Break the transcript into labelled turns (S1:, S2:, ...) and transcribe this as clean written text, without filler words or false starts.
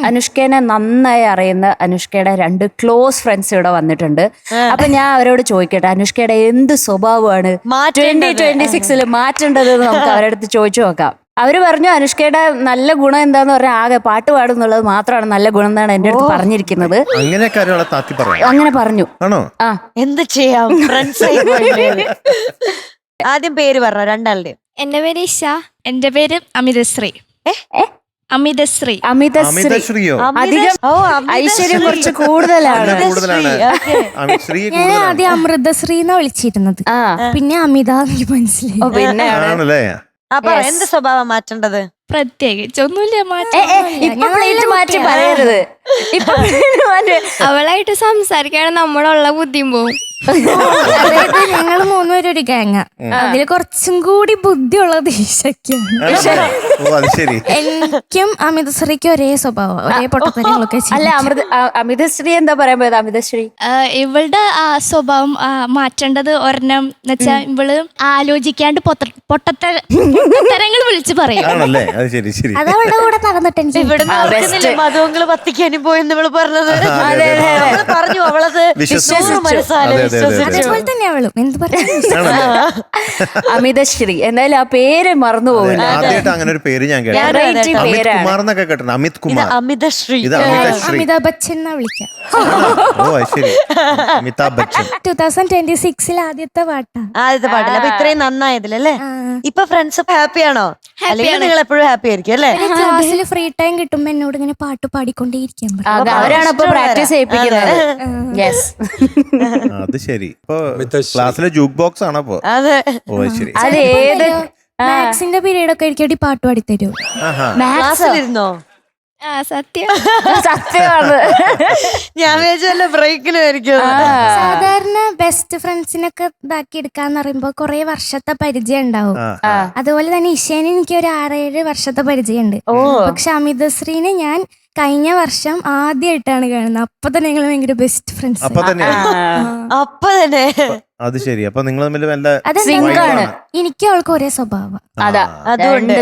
S1: അനുഷ്കേനെ നന്നായി അറിയുന്ന അനുഷ്കയുടെ 2 close friends ഇവിടെ വന്നിട്ടുണ്ട്. അപ്പൊ ഞാൻ അവരോട് ചോദിക്കട്ടെ, അനുഷ്കയുടെ എന്ത് സ്വഭാവമാണ് 2026 മാറ്റേണ്ടത് നമുക്ക് അവരുടെ അടുത്ത് ചോദിച്ചു നോക്കാം. അവര് പറഞ്ഞു അനുഷ്കയുടെ നല്ല ഗുണം എന്താന്ന് പറഞ്ഞാൽ ആകെ പാട്ട് പാടുന്നുള്ളത് മാത്രമാണ് നല്ല ഗുണം എന്നാണ് എന്റെ അടുത്ത് പറഞ്ഞിരിക്കുന്നത്. അങ്ങനെ പറഞ്ഞു.
S2: ആ എന്ത് ചെയ്യാം, ആദ്യം പേര് പറഞ്ഞോ രണ്ടാളുടെ.
S3: എന്റെ പേര് ഇഷ. എന്റെ പേര് അമിതശ്രീ. അമിതശ്രീ.
S1: അമിതശ്രീയോ? അധികം ഐശ്വര്യം കുറച്ച് കൂടുതലാണ്.
S4: ഞാൻ ആദ്യം അമൃതശ്രീ എന്നാ വിളിച്ചിരുന്നത്, പിന്നെ അമിത മനസ്സിലായി.
S1: പിന്നെ
S2: അപ്പൊ എന്ത് സ്വഭാവം മാറ്റേണ്ടത്?
S3: പ്രത്യേകിച്ച് ഒന്നുമില്ല.
S1: ഇപ്പൊ പ്ലേറ്റ് മാറ്റി പറയരുത്.
S3: അവളായിട്ട് സംസാരിക്കാണ് നമ്മളുള്ള ബുദ്ധിയും പോവും.
S4: അതായത് ഞങ്ങൾ 3 പേരും ഒരു ഗാങ്ങ. അതില് കുറച്ചും കൂടി ബുദ്ധിയുള്ളത് ഈശയ്ക്കാണ്. എനിക്കും അമിതശ്രീക്കും ഒരേ സ്വഭാവം, ഒരേ പൊട്ടത്തരങ്ങളൊക്കെ.
S1: അല്ല അമിതശ്രീ എന്താ പറയാൻ പോയത്? അമിതശ്രീ
S3: ഇവളുടെ ആ സ്വഭാവം മാറ്റേണ്ടത് ഒരെണ്ണം എന്ന് വെച്ചാ ഇവള് ആലോചിക്കാണ്ട് പൊട്ടത്തരങ്ങൾ വിളിച്ച് പറയും.
S4: അത് അവളുടെ കൂടെ നടന്നിട്ട് എനിക്ക്
S2: ഇവിടെ മധുവങ്ങള് പത്തിക്കാനും പോയെന്ന് ഇവള് പറഞ്ഞത് പറഞ്ഞു. അവളത്
S4: അതേപോലെ തന്നെ അവളും എന്ത് പറഞ്ഞു.
S1: അമിതശ്രീ എന്തായാലും ആ പേര് മറന്നു പോകില്ല.
S5: അങ്ങനെ ഒരു പേര് ഞാൻ
S2: അമിതശ്രീ.
S4: അമിതാഭ് ബച്ചൻ എന്നാ വിളിക്കാം. 2026 ആദ്യത്തെ
S2: പാട്ടില്ല. അപ്പൊ ഇത്രയും നന്നായതിലല്ലേ. ഇപ്പൊ ഫ്രണ്ട്സ് ഹാപ്പിയാണോ? അല്ലെങ്കിൽ നിങ്ങൾ എപ്പോഴും ഹാപ്പി ആയിരിക്കും അല്ലേ?
S4: ക്ലാസ്സിൽ ഫ്രീ ടൈം കിട്ടുമ്പോ എന്നോട് ഇങ്ങനെ പാട്ട് പാടിക്കൊണ്ടേയിരിക്കാൻ പറയും.
S1: അവരാണ് ഇപ്പൊ പ്രാക്ടീസ് ചെയ്യിപ്പിക്കുന്നത്.
S5: അത് ശരി. ക്ലാസ്സിലെ ജൂക്ക് ബോക്സ് ആണോ?
S2: അതെ.
S1: അത് ഏത്
S4: മാത്സിന്റെ പീരീഡ് ഒക്കെ എനിക്ക് പാട്ട് പാടി തരൂ.
S2: ക്ലാസ്സിലിരുന്നോ?
S3: സത്യം
S1: സത്യമാണ്.
S2: ഞാൻ വിചാരിച്ചല്ല ബ്രേക്കിന് ആയിരിക്കും.
S4: സാധാരണ ബെസ്റ്റ് ഫ്രണ്ട്സിനൊക്കെ ഇതാക്കി എടുക്കാന്ന് പറയുമ്പോ കൊറേ വർഷത്തെ പരിചയം ഉണ്ടാവും. അതുപോലെ തന്നെ ഇഷേനെ എനിക്ക് ഒരു 6-7 വർഷത്തെ പരിചയമുണ്ട്. പക്ഷെ അമിതശ്രീനെ ഞാൻ കഴിഞ്ഞ വർഷം ആദ്യമായിട്ടാണ് കാണുന്നത്. അപ്പൊ തന്നെ ഞങ്ങൾ ഭയങ്കര ബെസ്റ്റ് ഫ്രണ്ട്സ്.
S2: അപ്പൊ തന്നെ
S5: അത് ശരി. അപ്പൊ നിങ്ങൾ തമ്മിൽ
S4: എനിക്കും അവൾക്ക് ഒരേ സ്വഭാവം.
S1: അതുകൊണ്ട്